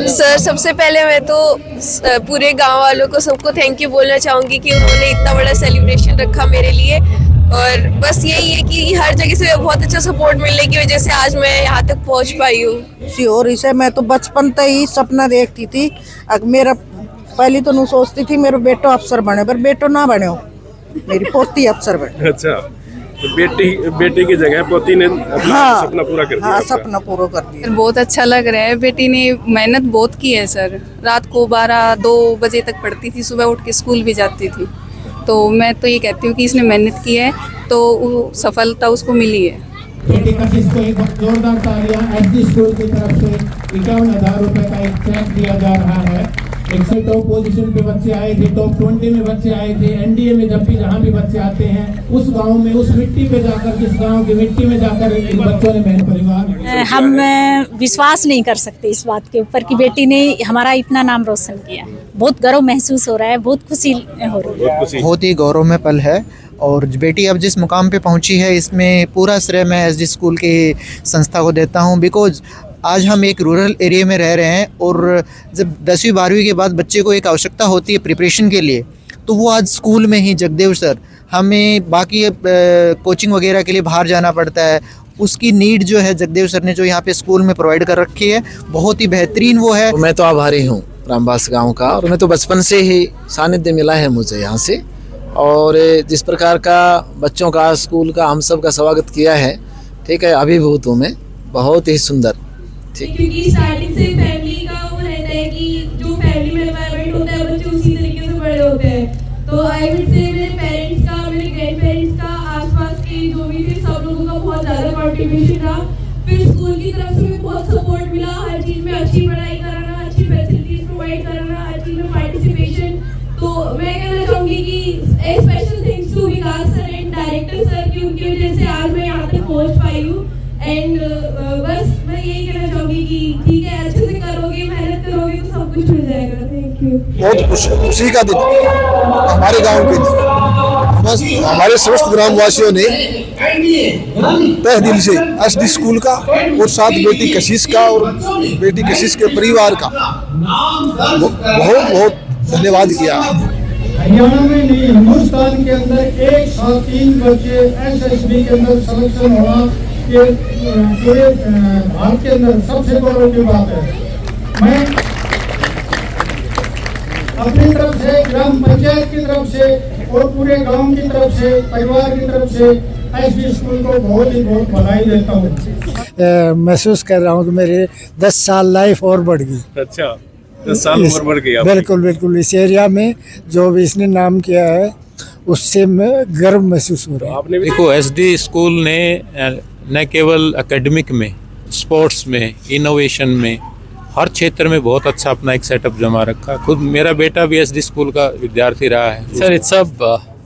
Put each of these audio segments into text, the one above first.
Sir सबसे पहले मैं तो पूरे गांव वालों को सबको थैंक यू बोलना चाहूंगी कि उन्होंने इतना बड़ा सेलिब्रेशन रखा मेरे लिए। और बस यही है कि हर जगह से बहुत अच्छा सपोर्ट मिलने की वजह से आज मैं यहाँ तक पहुँच पाई हूँ। और इसे मैं तो बचपन से ही सपना देखती थी। मेरा पहले तो नहीं सोचती थी मेरा बेटो अफसर बने, पर बेटो ना बने हो, मेरी पोती अफसर बने। अच्छा, तो बेटी की जगह पोती ने अपना सपना पूरा कर दिया। हाँ, सपना पूरा कर दिया। बहुत अच्छा लग रहा है। बेटी ने मेहनत बहुत की है सर। रात को 12-2 बजे तक पढ़ती थी, सुबह उठ के स्कूल भी जाती थी। तो मैं तो ये कहती हूँ कि इसने मेहनत की है तो सफलता उसको मिली है। बेटी कशिश को एक जोरदार तालियां एसडी स्कूल की तरफ से 51,000 रुपए का एक चेक दिया जा रहा है। एक से टॉप पोजीशन पे बच्चे आए थे, टॉप 20 में बच्चे आए थे। एनडीए में जब भी जहाँ भी बच्चे आते हैं उस गांव में, उस मिट्टी पे जाकर, जिस गांव की मिट्टी में जाकर इन बच्चों ने मेहनत परिवार। हम विश्वास नहीं कर सकते इस बात के ऊपर कि बेटी ने हमारा इतना नाम रोशन किया। बहुत गर्व महसूस हो रहा है, बहुत खुशी हो रही है। बहुत ही गौरव में पल है। और बेटी अब जिस मुकाम पे पहुंची है इसमें पूरा श्रेय मैं एसडी स्कूल की संस्था को देता हूं। बिकॉज आज हम एक रूरल एरिया में रह रहे हैं और जब 10वीं 12वीं के बाद बच्चे को एक आवश्यकता होती है प्रिपरेशन के लिए, तो वो आज स्कूल में ही जगदेव सर, हमें बाकी कोचिंग वगैरह के लिए बाहर जाना पड़ता है, उसकी नीड जो है जगदेव सर ने जो यहाँ पे स्कूल में प्रोवाइड कर रखी है बहुत ही बेहतरीन वो है। मैं तो आभारी हूँ रामबास गांव का, और मैं तो बचपन से ही सानिध्य मिला है मुझे यहाँ से। और जिस प्रकार का बच्चों का स्कूल का हम सब का स्वागत किया है, ठीक है, अभिभूत हूँ मैं, बहुत ही सुंदर। ठीक, क्योंकि स्टार्टिंग से फैमिली का वो रहता है कि जो फैमिली में एनवायरनमेंट होता है बच्चे उसी तरीके से बड़े होते हैं। तो आई वुड से मेरे पेरेंट्स का, मेरे ग्रैंड पेरेंट्स का, आसपास के जो भी थे सब लोगों का बहुत ज़्यादा कॉन्ट्रीब्यूशन रहा। फिर स्कूल की तरफ से भी बहुत सपोर्ट मिला, हर चीज़ में अच्छी पढ़ाई कराना, अच्छी फैसिलिटीज प्रोवाइड कराना, हर चीज़ में पार्टिसिपेशन। तो मैं कहना चाहूँगी कि एक special thanks to Vikas sir and director sir की, उनकी वजह से आज मैं यहाँ तक पहुँच पाई हूँ। एंड बस मैं यही कहना चाहूँगी कि ठीक है, अच्छे से करोगे, मेहनत करोगे तो सब कुछ मिल जाएगा। Thank you. बहुत खुशी का दिन हमारे गांव के लिए। बस हमारे समस्त ग्रामवासियों ने तहे दिल से एसडी स्कूल का और साथ बेटी कशिश का और बेटी कशिश के परिवार का बहुत बहुत धन्यवाद किया। हरियाणा में नहीं, हिंदुस्तान के अंदर एक साथ 3 बच्चे एसएसबी के अंदर सिलेक्शन होना के पूरे भारत के अंदर सबसे गौरव की बात है। मैं अपनी तरफ से, ग्राम पंचायत की तरफ से और पूरे गांव की तरफ से, परिवार की तरफ से एसडी स्कूल को बहुत ही बहुत बधाई देता हूँ। महसूस कर रहा हूँ कि मेरे 10 साल लाइफ और बढ़ गई। अच्छा, 10 साल उम्र बढ़ गई। बिल्कुल बिल्कुल। इस एरिया में जो भी इसने नाम किया है उससे मैं गर्व महसूस हो रहा है। देखो, एसडी स्कूल ने न केवल एकेडमिक में, स्पोर्ट्स में, इनोवेशन में, हर क्षेत्र में बहुत अच्छा अपना एक सेटअप जमा रखा। खुद मेरा बेटा भी एसडी स्कूल का विद्यार्थी रहा है। सर इट्स अ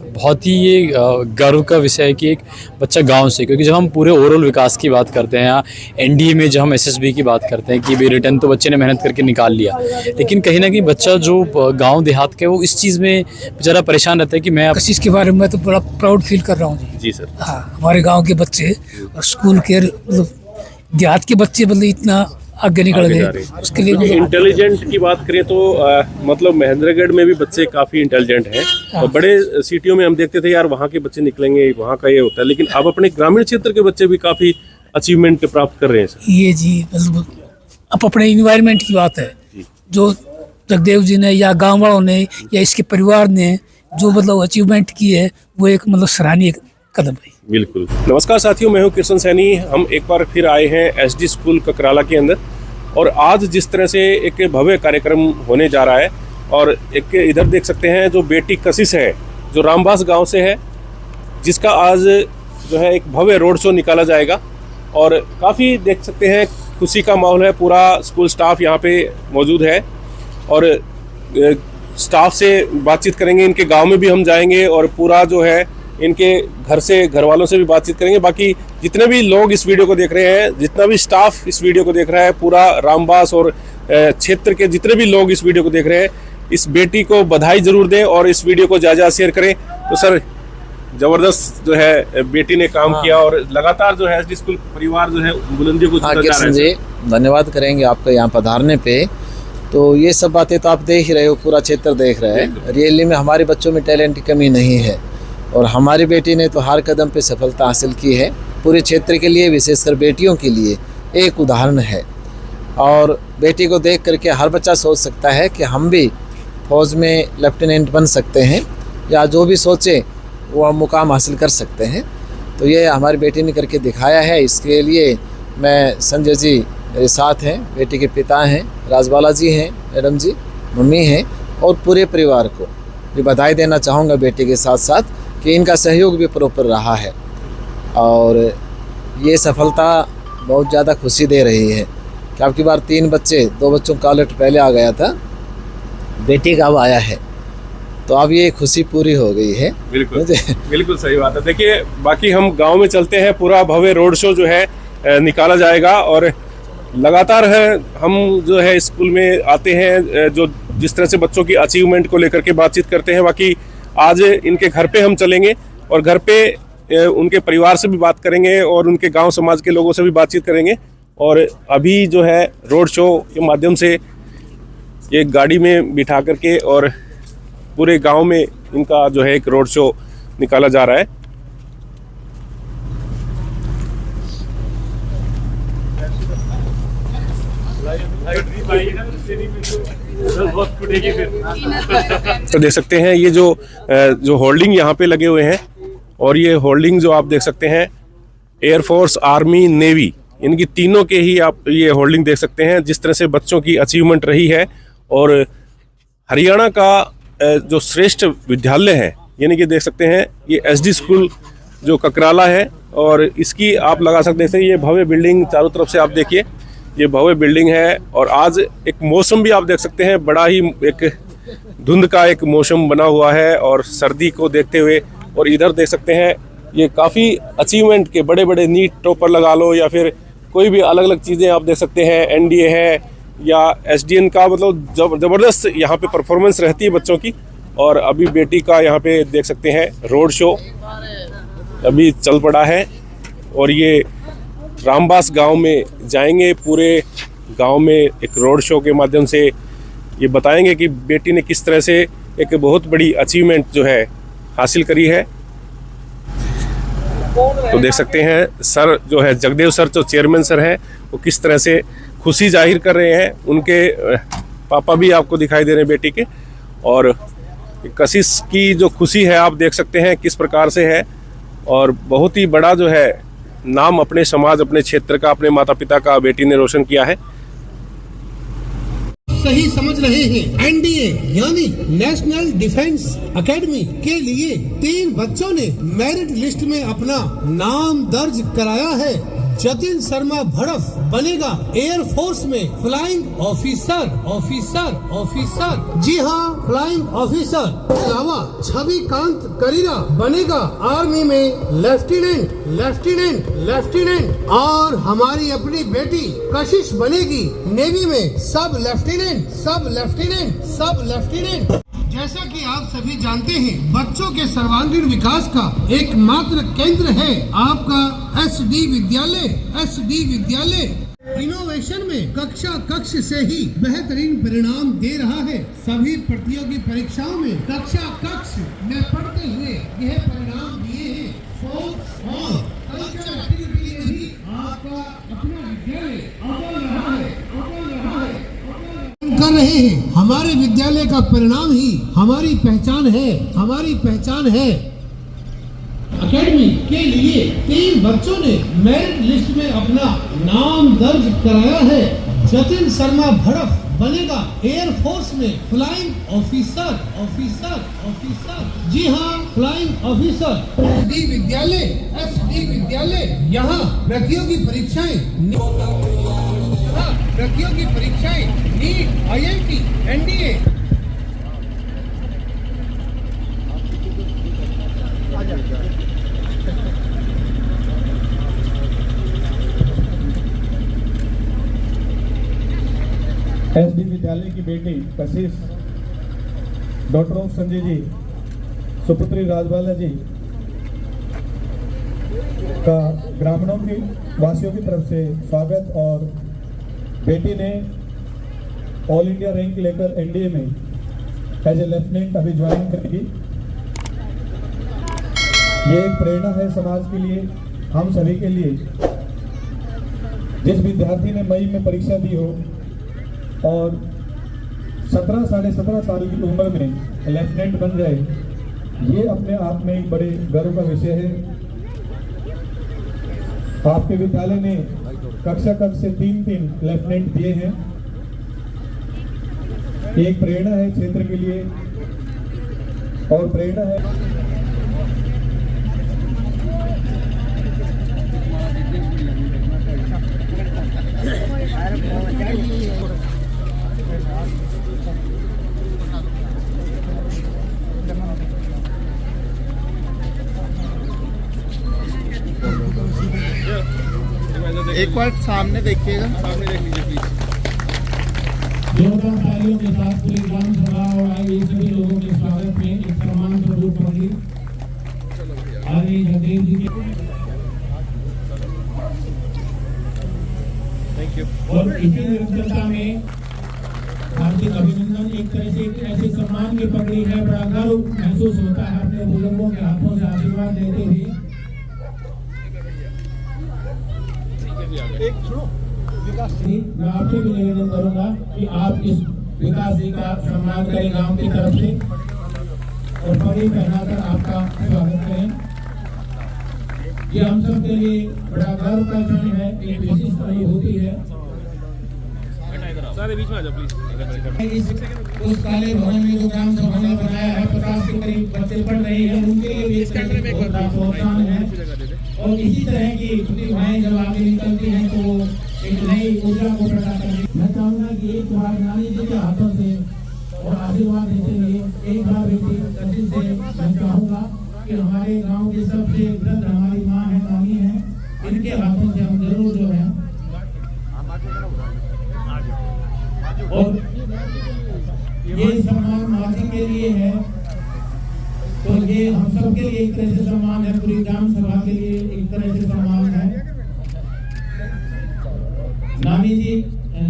बहुत ही ये गर्व का विषय है कि एक बच्चा गांव से, क्योंकि जब हम पूरे ओवरऑल विकास की बात करते हैं, एनडीए में जब हम एसएसबी की बात करते हैं कि भी रिटर्न तो बच्चे ने मेहनत करके निकाल लिया, लेकिन कहीं ना कहीं बच्चा जो गांव देहात के, वो इस चीज़ में बेचारा परेशान रहता है कि मैं कशिश के बारे में तो बड़ा प्राउड फील कर रहा हूँ जी सर। हाँ, हमारे गाँव के बच्चे और स्कूल के मतलब देहात के बच्चे मतलब इतना आगे निकल गए। उसके लिए इंटेलिजेंट की बात करें तो मतलब महेंद्रगढ़ में भी बच्चे काफी इंटेलिजेंट हैं। और बड़े सिटियों में हम देखते थे यार वहाँ के बच्चे निकलेंगे, वहाँ का ये होता है, लेकिन अब अपने ग्रामीण क्षेत्र के बच्चे भी काफी अचीवमेंट प्राप्त कर रहे हैं सर। ये जी मतलब अब अपने इन्वायरमेंट की बात है, जो जगदेव जी ने या गाँव वालों ने या इसके परिवार ने जो मतलब अचीवमेंट की है वो एक मतलब सराहनीय कदम है। बिल्कुल। नमस्कार साथियों, मैं हूं कृष्ण सैनी। हम एक बार फिर आए हैं एसडी स्कूल ककराला के अंदर, और आज जिस तरह से एक भव्य कार्यक्रम होने जा रहा है, और एक इधर देख सकते हैं जो बेटी कशिश है जो रामबास गांव से है, जिसका आज जो है एक भव्य रोड शो निकाला जाएगा। और काफ़ी देख सकते हैं खुशी का माहौल है, पूरा स्कूल स्टाफ यहाँ पे मौजूद है और स्टाफ से बातचीत करेंगे। इनके गाँव में भी हम जाएंगे और पूरा जो है इनके घर से, घर वालों से भी बातचीत करेंगे। बाकी जितने भी लोग इस वीडियो को देख रहे हैं, जितना भी स्टाफ इस वीडियो को देख रहा है, पूरा रामबास और क्षेत्र के जितने भी लोग इस वीडियो को देख रहे हैं, इस बेटी को बधाई जरूर दें और इस वीडियो को ज़्यादा शेयर करें। तो सर, जबरदस्त जो है बेटी ने काम किया और लगातार जो है स्कूल परिवार जो है बुलंदियों को छूता जा रहा है। जी, धन्यवाद करेंगे आपका यहाँ पधारने पे। तो ये सब बातें तो आप देख ही रहे हो, पूरा क्षेत्र देख रहा है। रियली में हमारे बच्चों में टैलेंट की कमी नहीं है और हमारी बेटी ने तो हर कदम पे सफलता हासिल की है। पूरे क्षेत्र के लिए, विशेषकर बेटियों के लिए एक उदाहरण है। और बेटी को देख करके हर बच्चा सोच सकता है कि हम भी फौज में लेफ्टिनेंट बन सकते हैं या जो भी सोचे वो मुकाम हासिल कर सकते हैं। तो ये हमारी बेटी ने करके दिखाया है। इसके लिए मैं संजय जी मेरे साथ हैं, बेटी के पिता हैं, राजबाला जी हैं, मैडम जी, मम्मी हैं और पूरे परिवार को भी बधाई देना चाहूँगा बेटी के साथ साथ कि इनका सहयोग भी प्रॉपर रहा है और ये सफलता बहुत ज़्यादा खुशी दे रही है कि आपकी बार 3 बच्चे, 2 बच्चों का अलर्ट पहले आ गया था, बेटी का अब आया है, तो अब ये खुशी पूरी हो गई है। बिल्कुल बिल्कुल सही बात है। देखिए, बाकी हम गांव में चलते हैं, पूरा भव्य रोड शो जो है निकाला जाएगा और लगातार है हम जो है स्कूल में आते हैं, जो जिस तरह से बच्चों की अचीवमेंट को लेकर के बातचीत करते हैं। बाकी आज इनके घर पे हम चलेंगे और घर पे उनके परिवार से भी बात करेंगे और उनके गांव समाज के लोगों से भी बातचीत करेंगे। और अभी जो है रोड शो के माध्यम से एक गाड़ी में बिठा करके और पूरे गांव में इनका जो है एक रोड शो निकाला जा रहा है। तो देख सकते हैं ये जो होल्डिंग यहाँ पे लगे हुए हैं और ये होल्डिंग जो आप देख सकते हैं एयरफोर्स, आर्मी, नेवी, इनकी तीनों के ही आप ये होल्डिंग देख सकते हैं। जिस तरह से बच्चों की अचीवमेंट रही है और हरियाणा का जो श्रेष्ठ विद्यालय है, यानी कि देख सकते हैं ये एसडी स्कूल जो ककराला है और इसकी आप लगा सकते हैं ये भव्य बिल्डिंग चारों तरफ से आप देखिए, ये भव्य बिल्डिंग है। और आज एक मौसम भी आप देख सकते हैं, बड़ा ही एक धुंध का एक मौसम बना हुआ है और सर्दी को देखते हुए। और इधर देख सकते हैं ये काफ़ी अचीवमेंट के बड़े बड़े नीट टॉपर लगा लो या फिर कोई भी अलग अलग चीज़ें आप देख सकते हैं, एनडीए है या एसडीएन का, मतलब ज़बरदस्त यहाँ पे परफॉर्मेंस रहती है बच्चों की। और अभी बेटी का यहाँ पे देख सकते हैं रोड शो अभी चल पड़ा है और ये रामबास गांव में जाएंगे। पूरे गांव में एक रोड शो के माध्यम से ये बताएंगे कि बेटी ने किस तरह से एक बहुत बड़ी अचीवमेंट जो है हासिल करी है। तो देख सकते हैं सर जो है जगदेव सर जो चेयरमैन सर हैं वो किस तरह से खुशी जाहिर कर रहे हैं। उनके पापा भी आपको दिखाई दे रहे हैं बेटी के। और कशिश की जो खुशी है आप देख सकते हैं किस प्रकार से है और बहुत ही बड़ा जो है नाम अपने समाज, अपने क्षेत्र का, अपने माता पिता का बेटी ने रोशन किया है। सही समझ रहे हैं, एनडीए यानी नेशनल डिफेंस एकेडमी के लिए 3 बच्चों ने मेरिट लिस्ट में अपना नाम दर्ज कराया है। जतिन शर्मा भड़फ बनेगा एयरफोर्स में फ्लाइंग ऑफिसर। जी हाँ, फ्लाइंग ऑफिसर। अलावा छविकांत करीरा बनेगा आर्मी में लेफ्टिनेंट। और हमारी अपनी बेटी कशिश बनेगी नेवी में सब लेफ्टिनेंट। जैसा कि आप सभी जानते हैं, बच्चों के सर्वांगीण विकास का एकमात्र केंद्र है आपका एसडी विद्यालय। इनोवेशन में कक्ष से ही बेहतरीन परिणाम दे रहा है। सभी प्रतियोगी परीक्षाओं में कक्ष में पढ़ते हुए यह परिणाम दिए हैं। कल्चरल एक्टिविटी में भी आपका अपना विद्यालय अव्वल रहा है। कर रहे हैं। हमारे विद्यालय का परिणाम ही हमारी पहचान है। एकेडमी के लिए 3 बच्चों ने मेरिट लिस्ट में अपना नाम दर्ज कराया है। जतिन शर्मा भड़फ बनेगा एयरफोर्स में फ्लाइंग ऑफिसर। जी हाँ, फ्लाइंग ऑफिसर। एसडी विद्यालय यहाँ प्रतियोगी परीक्षाएं नीट, आईआईटी, एनडीए। एसडी विद्यालय की बेटी कशिश, डॉक्टर ऑफ संजय जी, सुपुत्री राजबाला जी का ग्रामीणों की वासियों की तरफ से स्वागत। और बेटी ने ऑल इंडिया रैंक लेकर एनडीए में एज ए लेफ्टिनेंट अभी ज्वाइन करेगी। ये एक प्रेरणा है समाज के लिए, हम सभी के लिए। जिस विद्यार्थी ने मई में परीक्षा दी हो और 17 साढ़े 17 साल की उम्र में लेफ्टिनेंट बन जाए, ये अपने आप में एक बड़े गर्व का विषय है। आपके विद्यालय ने कक्षा कक्ष से 3 लेफ्टिनेंट दिए हैं। एक प्रेरणा है क्षेत्र के लिए और प्रेरणा है एक बार सामने देखिएगा, सामने देख लीजिए प्लीज। जोरदार तालियों के साथ पूरी ग्राम सभा और आए सभी लोगों के स्वागत में एक सम्मान स्वरूप होगी। आगे जगदेव जी के और इसी निरंतरता में हार्दिक अभिनंदन। एक तरह से एक ऐसे सम्मान की पकड़ी है, बड़ा गर्व महसूस होता है अपने बुजुर्गों के हाथों से आशीर्वाद लेते हुए। मैं आपसे भी निवेदन करूंगा कि आप इस विकास जी का सम्मान करें गांव की तरफ से और पगड़ी पहनाकर आपका स्वागत करें। ये हम सब के लिए बड़ा गर्व का क्षण है, एक विशिष्ट अनुभूति है। बीच में आ जाओ प्लीज। उस काले भवन में जो ग्राम सभा ने बनाया है, 50 के करीब बच्चे पढ़ रहे हैं, उनके लिए भी बहुत बड़ा प्रोत्साहन है। और इसी तरह की प्रतिभाएं जब आगे निकलती हैं तो एक नई ऊर्जा को पैदा करती। मैं चाहूंगा कि एक बार नानी जी के हाथों से और आशीर्वाद देते हुए एक बार बेटी कशिश से मैं चाहूंगा कि हमारे गांव की सबसे वृद्ध हमारी माँ है, नानी है, इनके हाथों से हम जरूर जो है और ये सम्मान माजी के लिए है, तो ये हम सब के लिए एक तरह से सम्मान है, पूरी ग्राम सभा के लिए एक तरह से सम्मान है। नानी जी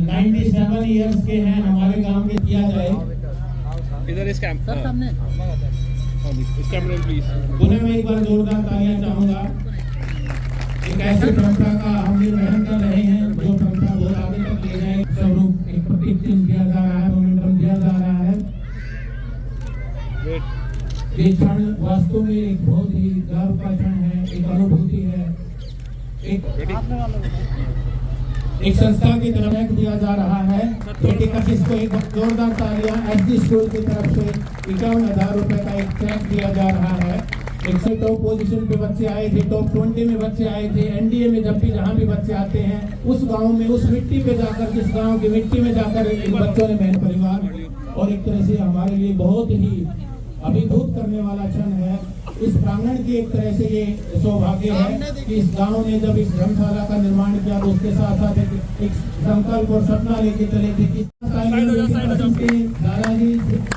97 इयर्स के हैं, हमारे गांव में किया जाए। इधर इस कैंप सामने इस कैमरे में प्लीज। उन्हें मैं एक बार जोरदार तालियां चाहूंगा। एक ऐसी परंपरा का हम निर्वहन कर रहे हैं जो परंपरा बहुत आगे तक ले जाए। स्वरूप एक प्रतीक चिन्ह दिया जा रहा है, मोमेंटम दिया जा रहा है। ये क्षण वास्तव में एक बहुत ही गर्व का क्षण है, एक अनुभूति है। एक संस्था की तरफ दिया जा रहा है। बेटी कशिश को एक जोरदार तालियां एसडी स्कूल की तरफ से 51,000 रुपए का एक चेक दिया जा रहा है। एक से टॉप पोजीशन पे बच्चे आए थे, टॉप 20 में बच्चे आए थे। एनडीए में जब भी जहाँ भी बच्चे आते हैं, उस गांव में उस मिट्टी पे जाकर, जिस गांव की मिट्टी में जाकर इन बच्चों ने मेहनत परिवार और एक तरह से हमारे लिए बहुत ही अभिभूत करने वाला क्षण है। इस प्रांगण की एक तरह से ये सौभाग्य है कि इस गांव ने जब इस धर्मशाला का निर्माण किया तो उसके साथ साथ एक संकल्प और सपना लेके चले थे कि दादाजी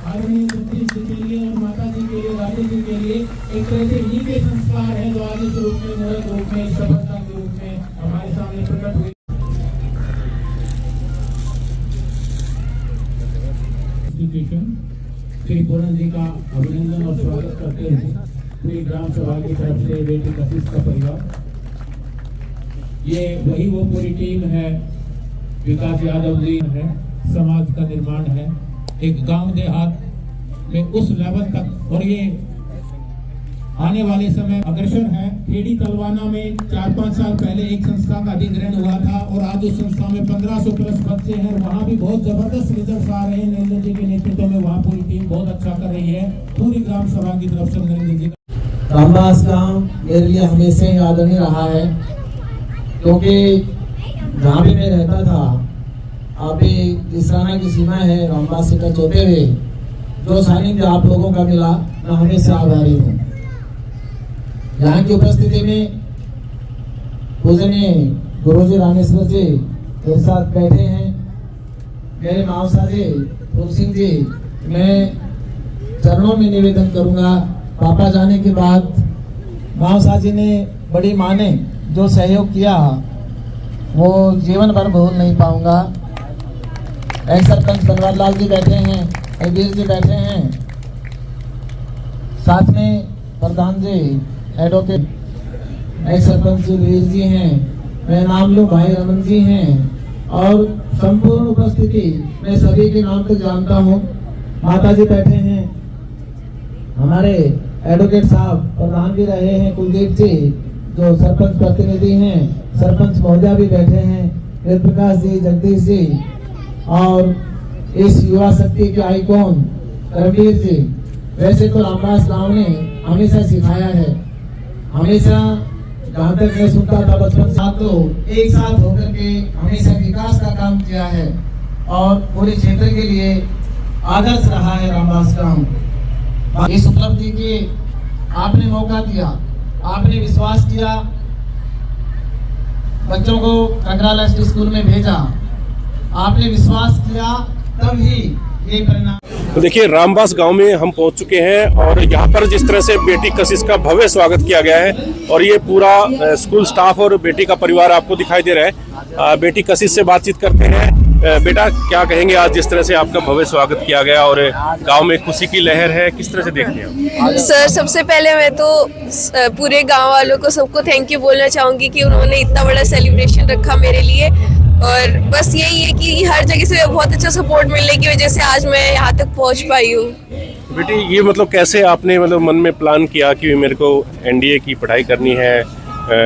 आदरणीय जी के लिए और माता जी के लिए, राजे जी के लिए एक तरह से इन्हीं के संस्कार है जो आज इस रूप में, मूर्त रूप में, सफलता के रूप में हमारे सामने प्रकट हुए। श्री पूरन जी का अभिनंदन और स्वागत करते हुए पूरी ग्राम सभा की तरफ से बेटी कशिश का परिवार, ये वही वो पूरी टीम है। विकास यादव जी है, समाज का निर्माण है, एक गांव देहात में उस लेवल तक, और ये आने वाले समय अग्रसर है। खेड़ी तलवाना में 4-5 साल पहले एक संस्था का अधिग्रहण हुआ था और आज उस संस्था में 1500 प्लस बच्चे हैं। वहाँ भी बहुत जबरदस्त रिजल्ट आ रहे हैं। नरेंद्र जी के नेतृत्व में वहाँ पूरी टीम बहुत अच्छा कर रही है। पूरी ग्राम सभा की तरफ से नरेंद्र जी का रामदास गांव मेरे लिए हमेशा ही आदरणीय रहा है, क्योंकि जहाँ भी मैं रहता था, अभी इसराना की सीमा है, रामदास से टच होते हुए जो सानिध्य आप लोगों का मिला, मैं हमेशा आभारी हूँ। यहाँ की उपस्थिति में पूजनीय गुरुजी रामेश्वर जी मेरे साथ बैठे हैं, मेरे मावसा जी फूल सिंह जी, मैं चरणों में निवेदन करूंगा। पापा जाने के बाद मावसा जी ने, बड़ी माँ ने जो सहयोग किया वो जीवन भर भूल नहीं पाऊंगा। एक्स सरपंच बनवार लाल जी बैठे हैं, वीर जी बैठे हैं, साथ में प्रधान जी एडवोकेट एक्स सरपंच जी वीर जी हैं, मैं नाम लूँ भाई रमन जी हैं, और संपूर्ण उपस्थिति मैं सभी के नाम तक जानता हूँ। माता जी बैठे हैं, हमारे एडवोकेट साहब प्रधान भी रहे हैं कुलदीप जी जो सरपंच प्रतिनिधि हैं, सरपंच महोदया भी बैठे हैं, वेद प्रकाश जी, जगदीश जी, और इस युवा शक्ति के आइकॉन रणवीर जी। वैसे तो रामदास गांव ने हमेशा सिखाया है, हमेशा जहाँ तक मैं सुनता था बचपन से तो एक साथ होकर के हमेशा विकास का काम किया है और पूरे क्षेत्र के लिए आदर्श रहा है रामदास गांव। इस उपलब्धि के आपने मौका दिया, आपने विश्वास किया, बच्चों को ककराला एसडी स्कूल में भेजा, आपने विश्वास किया, तभी ये परिणाम। तो देखिए रामबास गांव में हम पहुंच चुके हैं और यहाँ पर जिस तरह से बेटी कशिश का भव्य स्वागत किया गया है और ये पूरा स्कूल स्टाफ और बेटी का परिवार आपको दिखाई दे रहा है। बेटी कशिश से बातचीत करते हैं। बेटा क्या कहेंगे, आज जिस तरह से आपका भव्य स्वागत किया गया और गांव में खुशी की लहर है, किस तरह से देखते हैं? सर सबसे पहले मैं तो पूरे गांव वालों को सबको थैंक यू बोलना चाहूँगी कि उन्होंने इतना बड़ा सेलिब्रेशन रखा मेरे लिए, और बस यही है कि हर जगह से बहुत अच्छा सपोर्ट मिलने की वजह से आज मैं यहाँ तक पहुँच पाई हूँ। बेटी ये मतलब कैसे आपने मतलब मन में प्लान किया कि मेरे को एनडीए की पढ़ाई करनी है,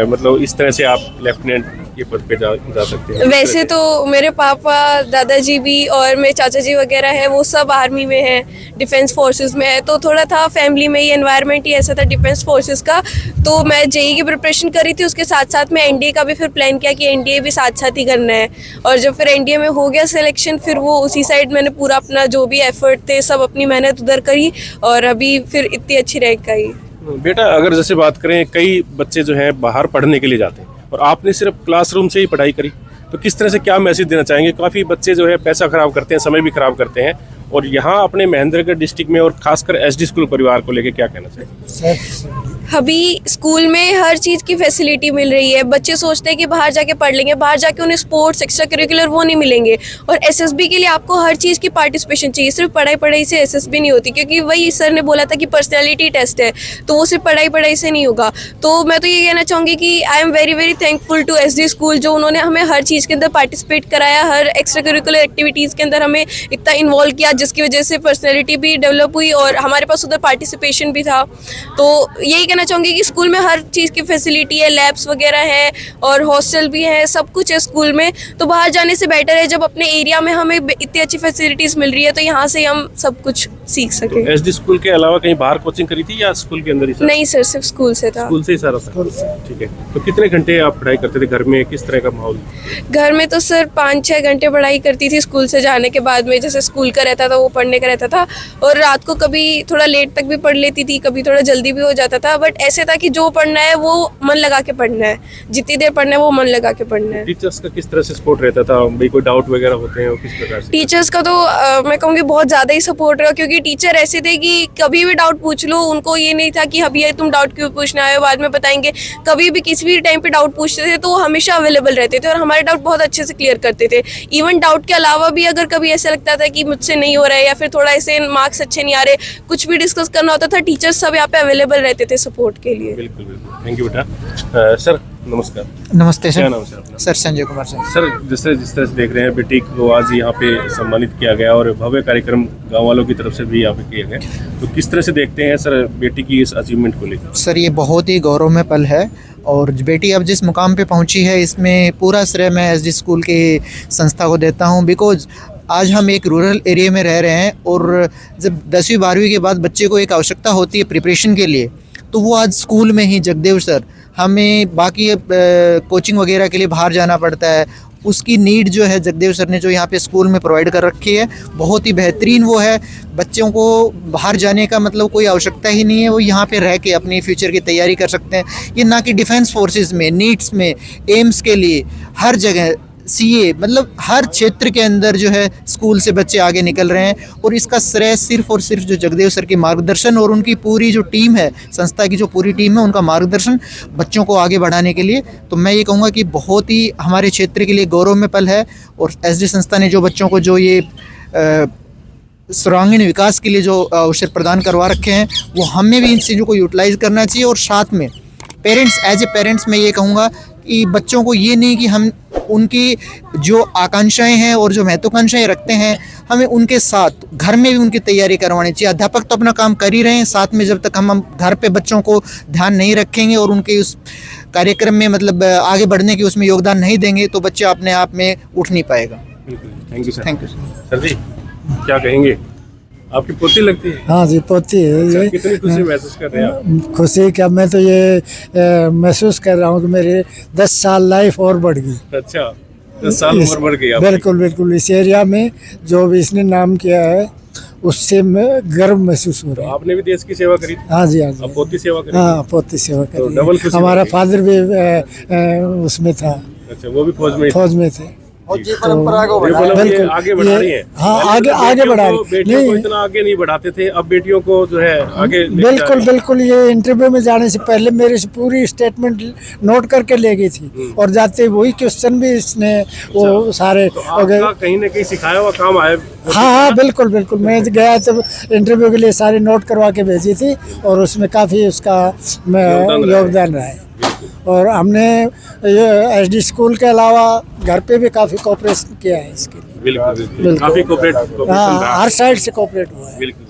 मतलब इस तरह से आप लेफ्टिनेंट के पद पे जा सकते हैं? वैसे तो मेरे पापा दादाजी भी और मेरे चाचा जी वगैरह है वो सब आर्मी में हैं, डिफेंस फोर्सेस में है, तो थोड़ा था फैमिली में ही एनवायरनमेंट ही ऐसा था डिफेंस फोर्सेस का। तो मैं जेईई की प्रिपरेशन करी थी, उसके साथ साथ मैं एनडीए का भी फिर प्लान किया कि एनडीए भी साथ साथ ही करना है, और जब फिर एनडीए में हो गया सिलेक्शन फिर वो उसी साइड मैंने पूरा अपना जो भी एफर्ट थे सब अपनी मेहनत उधर करी और अभी फिर इतनी अच्छी रैंक आई। बेटा अगर जैसे बात करें कई बच्चे जो हैं बाहर पढ़ने के लिए जाते हैं और आपने सिर्फ क्लासरूम से ही पढ़ाई करी, तो किस तरह से क्या मैसेज देना चाहेंगे? काफ़ी बच्चे जो है पैसा खराब करते हैं, समय भी खराब करते हैं, और यहाँ अपने महेंद्रगढ़ डिस्ट्रिक्ट में और खासकर एसडी स्कूल परिवार को लेके क्या कहना चाहिए? अभी स्कूल में हर चीज़ की फैसिलिटी मिल रही है। बच्चे सोचते हैं कि बाहर जाके पढ़ लेंगे, बाहर जाके उन्हें स्पोर्ट्स एक्स्ट्रा करिकुलर वो नहीं मिलेंगे, और एसएसबी के लिए आपको हर चीज़ की पार्टिसिपेशन चाहिए, सिर्फ पढ़ाई से एसएसबी नहीं होती, क्योंकि वही सर ने बोला था कि पर्सनैलिटी टेस्ट है, तो वो सिर्फ पढ़ाई से नहीं होगा। तो मैं तो ये कहना चाहूँगी कि I am very very thankful to SD school, जो उन्होंने हमें हर चीज़ के अंदर पार्टिसिपेट कराया, हर एक्स्ट्रा करिकुलर एक्टिविटीज़ के अंदर हमें इतना इन्वॉल्व किया, जिसकी वजह से पर्सनैलिटी भी डेवलप हुई और हमारे पास उधर पार्टिसिपेशन भी था। तो यही कहना चाहूँगी कि स्कूल में हर चीज़ की फैसिलिटी है, लैब्स वगैरह है और हॉस्टल भी है, सब कुछ है स्कूल में। तो बाहर जाने से बेटर है जब अपने एरिया में हमें इतनी अच्छी फैसिलिटीज़ मिल रही है, तो यहाँ से हम सब कुछ सीख सके। एसडी स्कूल के अलावा कहीं बाहर कोचिंग करी थी या स्कूल के अंदर ही? नहीं सर, सिर्फ स्कूल से था। स्कूल से ही सारा था, ठीक है। तो कितने घंटे आप पढ़ाई करते थे घर में, किस तरह का माहौल? घर में तो सर 5-6 घंटे पढ़ाई करती थी, स्कूल से जाने के बाद में जैसे स्कूल का रहता था वो पढ़ने का रहता था, और रात को कभी थोड़ा लेट तक भी पढ़ लेती थी, कभी थोड़ा जल्दी भी हो जाता था, बट ऐसे था कि जो पढ़ना है वो मन लगा के पढ़ना है, जितनी देर पढ़ना है वो मन लगा के पढ़ना है। टीचर्स का किस तरह से सपोर्ट रहता था? भाई कोई डाउट वगैरह होते हैं, किस प्रकार से? टीचर्स का तो मैं कहूँगी बहुत ज़्यादा ही सपोर्ट रहा, क्योंकि टीचर ऐसे थे कि कभी भी डाउट पूछ लो, उनको ये नहीं था कि अब ये तुम डाउट क्यों पूछना है, बाद में बताएंगे। कभी भी किसी भी टाइम पे डाउट पूछते थे तो वो हमेशा अवेलेबल रहते थे और हमारे डाउट बहुत अच्छे से क्लियर करते थे। इवन डाउट के अलावा भी अगर कभी ऐसा लगता था कि मुझसे नहीं हो रहा है या फिर थोड़ा ऐसे मार्क्स अच्छे नहीं आ रहे, कुछ भी डिस्कस करना होता था, टीचर्स सब यहाँ पे अवेलेबल रहते थे सपोर्ट के लिए। बिल्कुल बिल्कुल, थैंक यू बेटा। सर नमस्कार। नमस्ते सर। क्या नाम सर अपना? Sir Sanjay Kumar sir. Sir जिस तरह से देख रहे हैं बेटी को आज यहाँ पे सम्मानित किया गया और भव्य कार्यक्रम गांव वालों की तरफ से भी यहाँ पे किया गया, तो किस तरह से देखते हैं सर बेटी की इस अचीवमेंट को लेकर? सर ये बहुत ही गौरवमय पल है, और बेटी अब जिस मुकाम पे पहुंची है इसमें पूरा श्रेय मैं एसडी स्कूल की संस्था को देता हूं, बिकॉज आज हम एक रूरल एरिया में रह रहे हैं और जब 10वीं 12वीं के बाद बच्चे को एक आवश्यकता होती है प्रिपरेशन के लिए, तो वो आज स्कूल में ही जगदेव सर, हमें बाकी कोचिंग वगैरह के लिए बाहर जाना पड़ता है, उसकी नीड जो है जगदेव सर ने जो यहाँ पे स्कूल में प्रोवाइड कर रखी है बहुत ही बेहतरीन वो है। बच्चों को बाहर जाने का मतलब कोई आवश्यकता ही नहीं है, वो यहाँ पे रह के अपनी फ्यूचर की तैयारी कर सकते हैं। ये ना कि डिफेंस फोर्सेस में, नीट्स में, एम्स के लिए हर जगह सीए मतलब हर क्षेत्र के अंदर जो है स्कूल से बच्चे आगे निकल रहे हैं, और इसका श्रेय सिर्फ और सिर्फ जो जगदेव सर के मार्गदर्शन और उनकी पूरी जो टीम है, संस्था की जो पूरी टीम है, उनका मार्गदर्शन बच्चों को आगे बढ़ाने के लिए। तो मैं ये कहूँगा कि बहुत ही हमारे क्षेत्र के लिए गौरव में पल है, और एसडी संस्था ने जो बच्चों को जो ये सर्वांगीण विकास के लिए जो अवसर प्रदान करवा रखे हैं, वो हमें भी इन चीज़ों को यूटिलाइज करना चाहिए। और साथ में पेरेंट्स, एज ए पेरेंट्स मैं ये कहूँगा कि बच्चों को ये नहीं कि हम उनकी जो आकांक्षाएं हैं और जो महत्वाकांक्षाएं रखते हैं, हमें उनके साथ घर में भी उनकी तैयारी करवानी चाहिए। अध्यापक तो अपना काम कर ही रहे हैं, साथ में जब तक हम घर पे बच्चों को ध्यान नहीं रखेंगे और उनके उस कार्यक्रम में मतलब आगे बढ़ने की उसमें योगदान नहीं देंगे, तो बच्चा अपने आप में उठ नहीं पाएगा। Thank you sir. Thank you sir ji, क्या कहेंगे? आपकी पोती लगती है? हाँ जी, पोती है। कितनी खुशी महसूस कर रहे हैं आप? खुशी क्या, मैं तो ये महसूस कर रहा हूँ कि मेरे 10 साल लाइफ और बढ़ गई। अच्छा, 10 साल उम्र बढ़ गई आपकी? बिल्कुल बिल्कुल। इस एरिया में जो भी इसने नाम किया है उससे मैं गर्व महसूस हो रहा है। आपने भी देश की सेवा करी? हाँ जी, हाँ जी। अब पोती सेवा करी? हाँ, पोती सेवा तो करी। डबल खुशी। हमारा फादर भी उसमें था। अच्छा, वो भी फौज में थे। और ये परंपरा को आगे बढ़ा रही है। हाँ, आगे बढ़ा रही। बेटियों को इतना आगे नहीं बढ़ाते थे, अब बेटियों को जो है आगे बिल्कुल बिल्कुल। ये इंटरव्यू में जाने से पहले मेरे से पूरी स्टेटमेंट नोट करके ले गई थी, और जाते वही क्वेश्चन भी इसने वो सारे कहीं न कहीं सिखाया हुआ काम आया। हाँ, बिल्कुल बिल्कुल। मैं गया तब इंटरव्यू के लिए सारे नोट करवा के भेजी थी, और उसमें काफ़ी उसका योगदान रहा है। और हमने ये एसडी स्कूल के अलावा घर पे भी काफ़ी कोऑपरेशन किया है इसके लिए। बिल्कुल, काफ़ी कोऑपरेट। हाँ, हर साइड से कोऑपरेट हुआ है। बिल्कुल,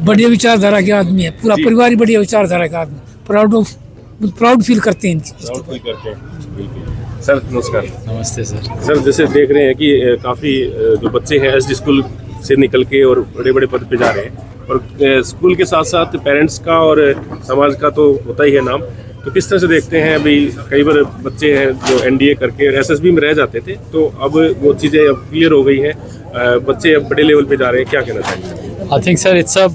बढ़िया विचारधारा के आदमी है, पूरा परिवार ही बढ़िया विचारधारा का आदमी। प्राउड फील करते हैं। सर नमस्कार। नमस्ते सर। सर, जैसे देख रहे हैं कि काफ़ी जो बच्चे हैं एसडी स्कूल से निकल के और बड़े बड़े पद पे जा रहे हैं, और स्कूल के साथ साथ पेरेंट्स का और समाज का तो होता ही है नाम। तो किस तरह से देखते हैं? अभी कई बार बच्चे हैं जो एनडीए करके एसएसबी में रह जाते थे, तो अब वो चीज़ें अब क्लियर हो गई हैं, बच्चे अब बड़े लेवल पे जा रहे हैं, क्या कहना चाहिए? I think sir it's a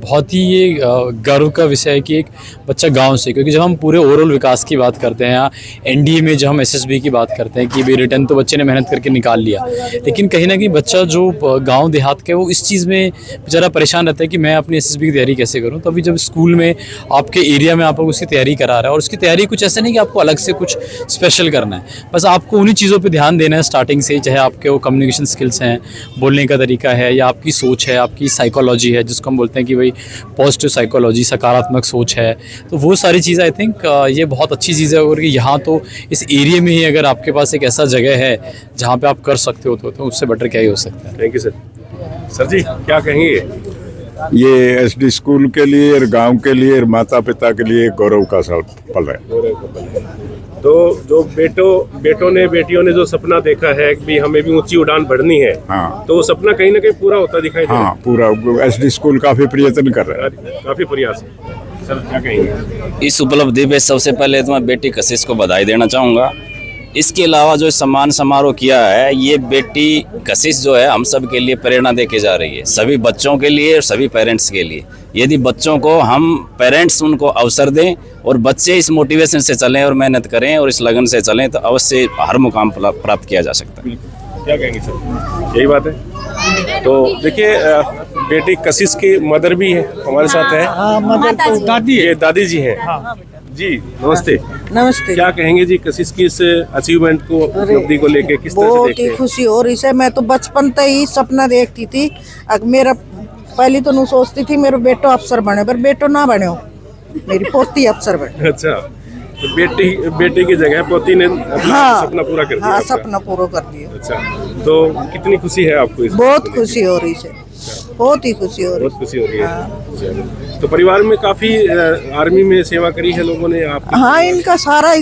बहुत ही ये गर्व का विषय है कि एक बच्चा गांव से, क्योंकि जब हम पूरे ओवरऑल विकास की बात करते हैं, एनडीए में जब हम एसएसबी की बात करते हैं कि भाई रिटर्न तो बच्चे ने मेहनत करके निकाल लिया, लेकिन कहीं ना कहीं बच्चा जो गांव देहात के वो इस चीज़ में बेचारा परेशान रहता है कि मैं अपनी एसएसबी की तैयारी कैसे करूं। तो अभी जब स्कूल में आपके एरिया में आपको उसकी तैयारी करा रहा है, और उसकी तैयारी कुछ ऐसा नहीं कि आपको अलग से कुछ स्पेशल करना है, बस आपको उन्हीं चीज़ों पर ध्यान देना है स्टार्टिंग से, चाहे आपके वो कम्युनिकेशन स्किल्स हैं, बोलने का तरीका है, या आपकी सोच है, आपकी साइकोलॉजी है, जिसको हम बोलते हैं कि भाई पॉजिटिव साइकोलॉजी, सकारात्मक सोच है। तो वो सारी चीज़ें आई थिंक ये बहुत अच्छी चीज़ है, और कि यहाँ तो इस एरिया में ही अगर आपके पास एक ऐसा जगह है जहाँ पे आप कर सकते हो, तो उससे बेटर क्या ही हो सकता है। Thank you sir. Sir ji, क्या कहेंगे? ये एसडी स्कूल के लिए और गांव के लिए और माता पिता के लिए गौरव का पल है। तो जो बेटों ने बेटियों ने जो सपना देखा है कि हमें भी ऊंची उड़ान बढ़नी है, हाँ, तो वो सपना कहीं ना कहीं पूरा होता दिखाई दे रहा है। हाँ, पूरा एसडी स्कूल काफी प्रयत्न कर रहा है, काफी प्रयास। सर क्या कहेंगे? इस उपलब्धि पे सबसे पहले तो मैं बेटी कशिश को बधाई देना चाहूँगा। इसके अलावा जो सम्मान समारोह किया है, ये बेटी कशिश जो है हम सब के लिए प्रेरणा दे के जा रही है, सभी बच्चों के लिए और सभी पेरेंट्स के लिए। यदि बच्चों को हम पेरेंट्स उनको अवसर दें और बच्चे इस मोटिवेशन से चलें और मेहनत करें और इस लगन से चलें, तो अवश्य हर मुकाम प्राप्त किया जा सकता है। क्या कहेंगे सर? यही बात है। तो देखिए, बेटी कशिश की मदर भी है हमारे साथ है। दादी है, दादी जी हैं। जी नमस्ते। नमस्ते। क्या कहेंगे जी कशिश की इस अचीवमेंट को, उपलब्धि को लेके किस तरह से बहुत देखते ही हैं? खुशी हो रही है। मैं तो बचपन से ही सपना देखती थी। मेरा पहली तो नहीं सोचती थी मेरा बेटो अफसर बने, पर बेटो ना बने, मेरी पोती अफसर बने। अच्छा, तो बेटी की जगह पोती ने अपना सपना पूरा कर दिया। हाँ, सपना पूरा कर दिया। अच्छा, तो कितनी खुशी है आपको? बहुत खुशी हो रही है, बहुत ही खुशी हो रही है। बहुत खुशी हो रही है। तो परिवार में काफी आर्मी में सेवा करी है लोगों ने आपकी? हाँ, इनका सारा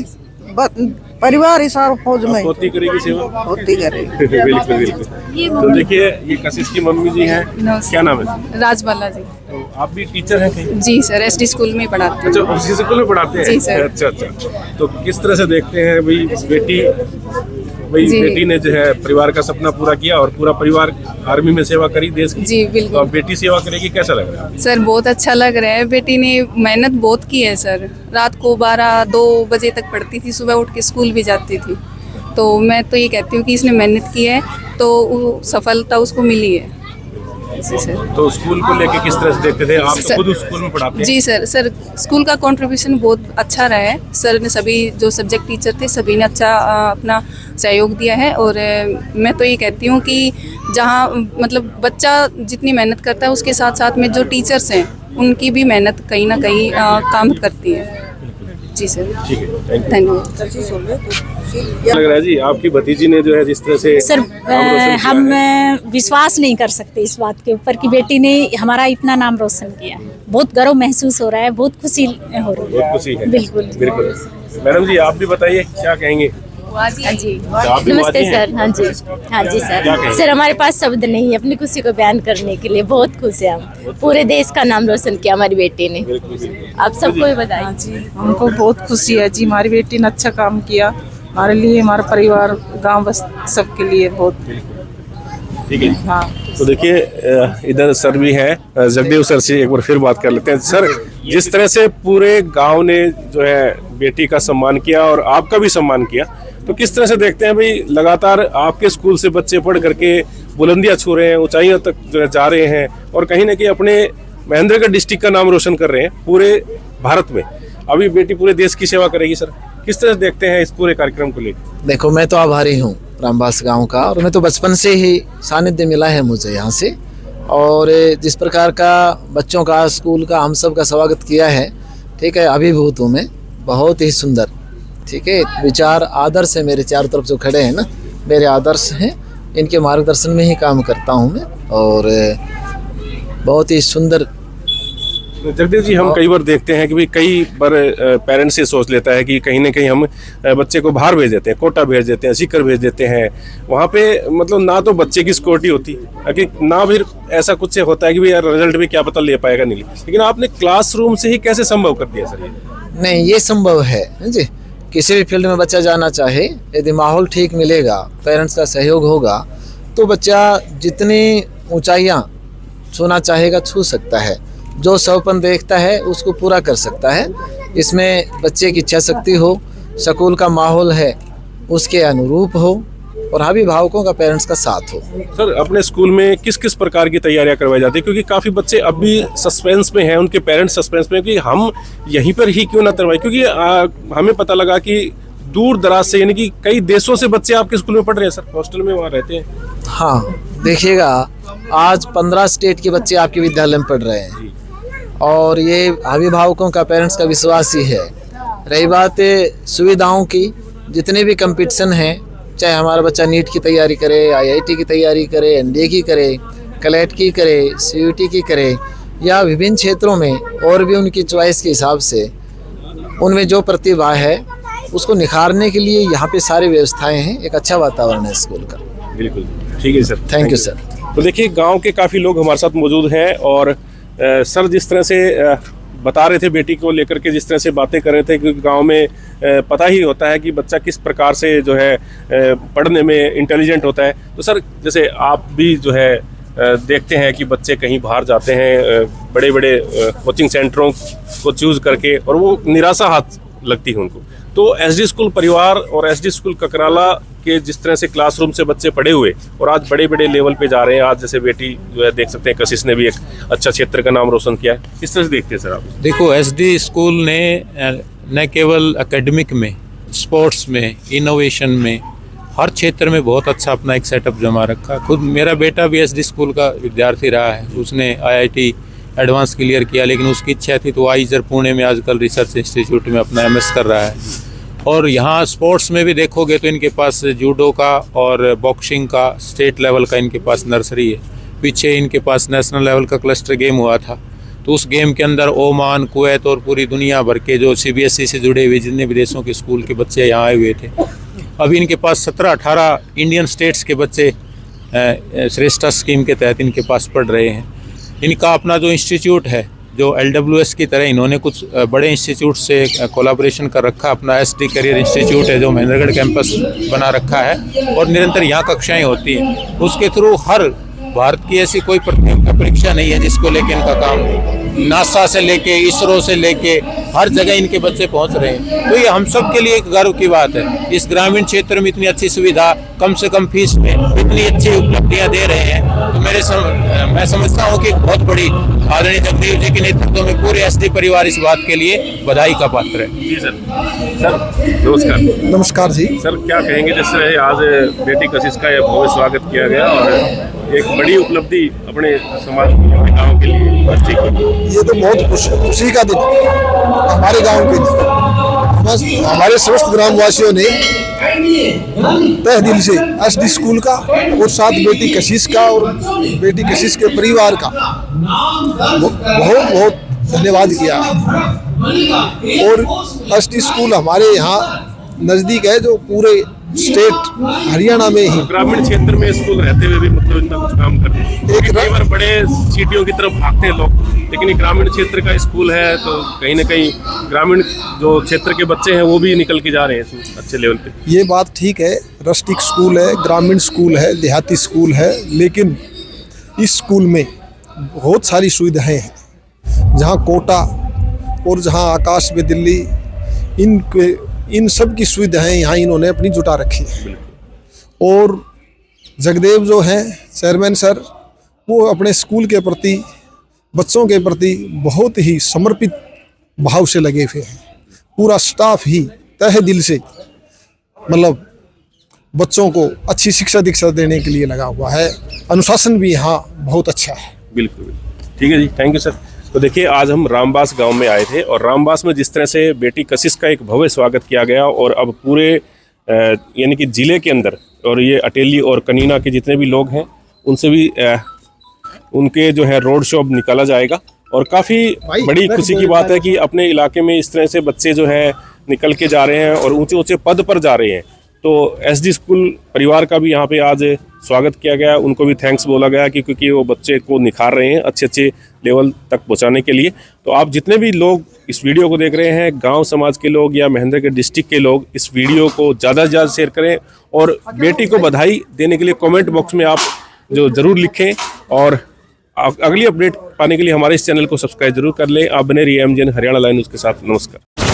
परिवार ही सारा फौज में। पोती करेगी सेवा? पोती करेगी। बिल्कुल बिल्कुल। तो देखिए, ये कशिश की मम्मी जी हैं, क्या नाम है? राजबाला जी। तो आप भी टीचर हैं कहीं? जी सर, एसडी स्कूल में पढ़ाते हैं। अच्छा, उसी स्कूल में पढ़ाते हैं? जी सर। अच्छा। तो किस तरह से देखते हैं भाई बेटी ने जो है परिवार का सपना पूरा किया और पूरा परिवार आर्मी में सेवा करी देश की? जी बिल्कुल। तो बेटी सेवा करेगी, कैसा लग रहा है? सर बहुत अच्छा लग रहा है। बेटी ने मेहनत बहुत की है सर। रात को 12-2 बजे तक पढ़ती थी, सुबह उठ के स्कूल भी जाती थी। तो मैं तो ये कहती हूँ कि इसने मेहनत की है तो वो सफलता उसको मिली है। जी सर। तो स्कूल को लेके किस तरह से देखते थे आप? तो खुद स्कूल में पढ़ाते हैं? जी सर, स्कूल का कंट्रीब्यूशन बहुत अच्छा रहा है। सर ने सभी जो सब्जेक्ट टीचर थे सभी ने अच्छा अपना सहयोग दिया है और मैं तो ये कहती हूँ कि जहाँ मतलब बच्चा जितनी मेहनत करता है उसके साथ साथ में जो टीचर्स हैं उनकी भी मेहनत कहीं ना कहीं काम करती है। जी सर। ठीक है, धन्यवाद। लग रहा है जी आपकी भतीजी ने जो है जिस तरह से सर हम विश्वास नहीं कर सकते इस बात के ऊपर कि बेटी ने हमारा इतना नाम रोशन किया। बहुत गर्व महसूस हो रहा है, बहुत खुशी हो रही है। बहुत खुशी है। बिल्कुल बिल्कुल। मैडम जी आप भी बताइए क्या कहेंगे? हाँ जी, आप भी नमस्ते वादी हैं? सर। हाँ जी, हाँ जी क्या सर। कहेंगे? सर हमारे पास शब्द नहीं है अपनी खुशी को बयान करने के लिए। बहुत खुश है हम, पूरे देश का नाम रोशन किया हमारी बेटी ने। आप सबको भी बधाई। हाँ जी, हमको बहुत खुशी है जी, हमारी बेटी ने अच्छा काम किया हमारे लिए, हमारा परिवार, गांव बस सबके लिए बहुत। ठीक है। हाँ। तो देखिए इधर सर भी हैं, जगदेव सर से एक बार फिर बात कर लेते हैं। सर जिस तरह से पूरे गांव ने जो है बेटी का सम्मान किया और आपका भी सम्मान किया, तो किस तरह से देखते हैं भाई लगातार आपके स्कूल से बच्चे पढ़ करके बुलंदियां छू रहे हैं, ऊंचाइयों तक जो है जा रहे हैं और कहीं ना कहीं अपने महेंद्रगढ़ डिस्ट्रिक्ट का नाम रोशन कर रहे हैं पूरे भारत में। अभी बेटी पूरे देश की सेवा करेगी। सर किस तरह से देखते हैं इस पूरे कार्यक्रम को लेकर? देखो मैं तो आभारी हूँ रामबास गांव का, और मैं तो बचपन से ही सानिध्य मिला है मुझे यहाँ से, और जिस प्रकार का बच्चों का स्कूल का हम सब का स्वागत किया है, ठीक है, अभिभूत हूँ मैं, बहुत ही सुंदर। ठीक है, विचार आदर्श है मेरे चारों तरफ जो खड़े हैं ना, मेरे आदर्श हैं, इनके मार्गदर्शन में ही काम करता हूँ मैं, और बहुत ही सुंदर। जगदेव जी हम कई बार देखते हैं कि भाई कई बार पेरेंट्स ये सोच लेता है कि कहीं ना कहीं हम बच्चे को बाहर भेज देते हैं, कोटा भेज देते हैं, सीकर भेज देते हैं, वहाँ पे मतलब ना तो बच्चे की सिक्योरिटी होती है, ना फिर ऐसा कुछ से होता है कि भाई यार रिजल्ट भी क्या पता ले पाएगा नहीं। लेकिन आपने क्लासरूम से ही कैसे संभव कर दिया सर? ये नहीं, ये संभव है जी। किसी भी फील्ड में बच्चा जाना चाहे, यदि माहौल ठीक मिलेगा, पेरेंट्स का सहयोग होगा, तो बच्चा जितनी ऊंचाइयां छूना चाहेगा छू सकता है। जो सपन देखता है उसको पूरा कर सकता है। इसमें बच्चे की इच्छा शक्ति हो, स्कूल का माहौल है उसके अनुरूप हो, और अभिभावकों का, पेरेंट्स का साथ हो। सर अपने स्कूल में किस किस प्रकार की तैयारियां करवाई जाती है? क्योंकि काफ़ी बच्चे अब भी सस्पेंस में हैं, उनके पेरेंट्स सस्पेंस में कि हम यहीं पर ही क्यों ना करवाएं, क्योंकि हमें पता लगा कि दूर दराज से यानी कि कई देशों से बच्चे आपके स्कूल में पढ़ रहे हैं सर, हॉस्टल में वहाँ रहते हैं। हाँ, देखिएगा आज 15 स्टेट के बच्चे आपके विद्यालय में पढ़ रहे हैं, और ये अभिभावकों का, पेरेंट्स का विश्वास ही है। रही बात सुविधाओं की, जितने भी कंपटीशन हैं, चाहे हमारा बच्चा नीट की तैयारी करे, IIT की तैयारी करे, NDA की करे, क्लैट की करे, CUT की करे, या विभिन्न क्षेत्रों में और भी उनकी चॉइस के हिसाब से उनमें जो प्रतिभा है उसको निखारने के लिए यहाँ पे सारी व्यवस्थाएं हैं। एक अच्छा वातावरण है स्कूल का। बिल्कुल ठीक है सर, थैंक यू सर। तो देखिए गांव के काफ़ी लोग हमारे साथ मौजूद हैं, और सर जिस तरह से बता रहे थे बेटी को लेकर के, जिस तरह से बातें कर रहे थे कि गांव में पता ही होता है कि बच्चा किस प्रकार से जो है पढ़ने में इंटेलिजेंट होता है। तो सर जैसे आप भी जो है देखते हैं कि बच्चे कहीं बाहर जाते हैं बड़े बड़े कोचिंग सेंटरों को चूज़ करके, और वो निराशा हाथ लगती है उनको। तो SD स्कूल परिवार और SD स्कूल ककराला के जिस तरह से क्लासरूम से बच्चे पढ़े हुए और आज बड़े बड़े लेवल पे जा रहे हैं, आज जैसे बेटी जो है देख सकते हैं कशिश ने भी एक अच्छा क्षेत्र का नाम रोशन किया है, किस तरह से देखते हैं सर आप? देखो SD स्कूल ने न केवल एकेडमिक में, स्पोर्ट्स में, इनोवेशन में, हर क्षेत्र में बहुत अच्छा अपना एक सेटअप जमा रखा। खुद मेरा बेटा भी SD स्कूल का विद्यार्थी रहा है, उसने IIT एडवांस क्लियर किया, लेकिन उसकी इच्छा थी तो आईजर पुणे में आजकल रिसर्च इंस्टीट्यूट में अपना MS कर रहा है। और यहाँ स्पोर्ट्स में भी देखोगे तो इनके पास जूडो का और बॉक्सिंग का स्टेट लेवल का इनके पास नर्सरी है। पीछे इनके पास नेशनल लेवल का क्लस्टर गेम हुआ था, तो उस गेम के अंदर ओमान, कुवैत और पूरी दुनिया भर के जो CBSE से जुड़े हुए जितने विदेशों के स्कूल के बच्चे यहाँ आए हुए थे। अभी इनके पास 17-18 इंडियन स्टेट्स के बच्चे श्रेष्ठा स्कीम के तहत इनके पास पढ़ रहे हैं। इनका अपना जो इंस्टीट्यूट है, जो LWS की तरह इन्होंने कुछ बड़े इंस्टीट्यूट से कोलैबोरेशन कर रखा, अपना SD करियर इंस्टीट्यूट है जो महेंद्रगढ़ कैंपस बना रखा है, और निरंतर यहाँ कक्षाएं होती हैं। उसके थ्रू हर भारत की ऐसी कोई प्रतियोगिता परीक्षा नहीं है जिसको लेके इनका काम नहीं। नासा से लेके इसरो से लेके हर जगह इनके बच्चे पहुंच रहे हैं। तो ये हम सब के लिए एक गर्व की बात है। इस ग्रामीण क्षेत्र में इतनी अच्छी सुविधा, कम से कम फीस में इतनी अच्छी उपलब्धियां दे रहे हैं, तो मैं समझता हूँ कि बहुत बड़ी आदरणीय जगदेव जी के नेतृत्व में पूरे एसडी परिवार इस बात के लिए बधाई का पात्र है। जी सर। सर नमस्कार। नमस्कार जी। सर क्या कहेंगे, जिस तरह आज बेटी कशिश का यह भव्य स्वागत किया गया और एक बड़ी उपलब्धि अपने समाज अपने गाँव के लिए बच्चे को, ये तो बहुत खुशी का दिन हमारे गांव के लिए। हमारे समस्त ग्रामवासियों ने तहे दिल से एसडी स्कूल का और साथ बेटी कशिश का और बेटी कशिश के परिवार का बहुत बहुत धन्यवाद किया है। और एसडी स्कूल हमारे यहाँ नज़दीक है, जो पूरे स्टेट हरियाणा में ही ग्रामीण क्षेत्र में स्कूल रहते हुए भी मतलब इतना कुछ काम करते हैं। कई बार बड़े सिटियों की तरफ भागते हैं लोग, लेकिन ये ग्रामीण क्षेत्र का स्कूल है तो कहीं ना कहीं ग्रामीण जो क्षेत्र के बच्चे हैं वो भी निकल के जा रहे हैं अच्छे लेवल पे। ये बात ठीक है, रस्टिक स्कूल है, ग्रामीण स्कूल है, देहाती स्कूल है, लेकिन इस स्कूल में बहुत सारी सुविधाएं हैं। जहाँ कोटा और जहाँ आकाश में दिल्ली, इन सब की सुविधाएं यहाँ इन्होंने अपनी जुटा रखी है। और जगदेव जो हैं चेयरमैन सर, वो अपने स्कूल के प्रति, बच्चों के प्रति बहुत ही समर्पित भाव से लगे हुए हैं। पूरा स्टाफ ही तहे दिल से मतलब बच्चों को अच्छी शिक्षा दीक्षा देने के लिए लगा हुआ है। अनुशासन भी यहाँ बहुत अच्छा है। बिल्कुल ठीक है जी, थैंक यू सर। तो देखिए आज हम रामबास गांव में आए थे और रामबास में जिस तरह से बेटी कशिश का एक भव्य स्वागत किया गया और अब पूरे यानी कि ज़िले के अंदर और ये अटेली और कनीना के जितने भी लोग हैं उनसे भी उनके जो है रोड शो अब निकाला जाएगा। और काफ़ी बड़ी खुशी की बात है कि अपने इलाके में इस तरह से बच्चे जो है निकल के जा रहे हैं और ऊंचे ऊंचे पद पर जा रहे हैं। तो एसडी स्कूल परिवार का भी यहाँ पे आज स्वागत किया गया, उनको भी थैंक्स बोला गया कि क्योंकि वो बच्चे को निखार रहे हैं अच्छे अच्छे लेवल तक पहुँचाने के लिए। तो आप जितने भी लोग इस वीडियो को देख रहे हैं, गांव समाज के लोग या महेंद्रगढ़ डिस्ट्रिक्ट के लोग, इस वीडियो को ज़्यादा से ज़्यादा शेयर करें और बेटी को बधाई देने के लिए कमेंट बॉक्स में आप जो ज़रूर लिखें। और अगली अपडेट पाने के लिए हमारे इस चैनल को सब्सक्राइब जरूर कर लें। आप बने रहिए एमजीएन हरियाणा लाइव न्यूज़ के साथ। नमस्कार।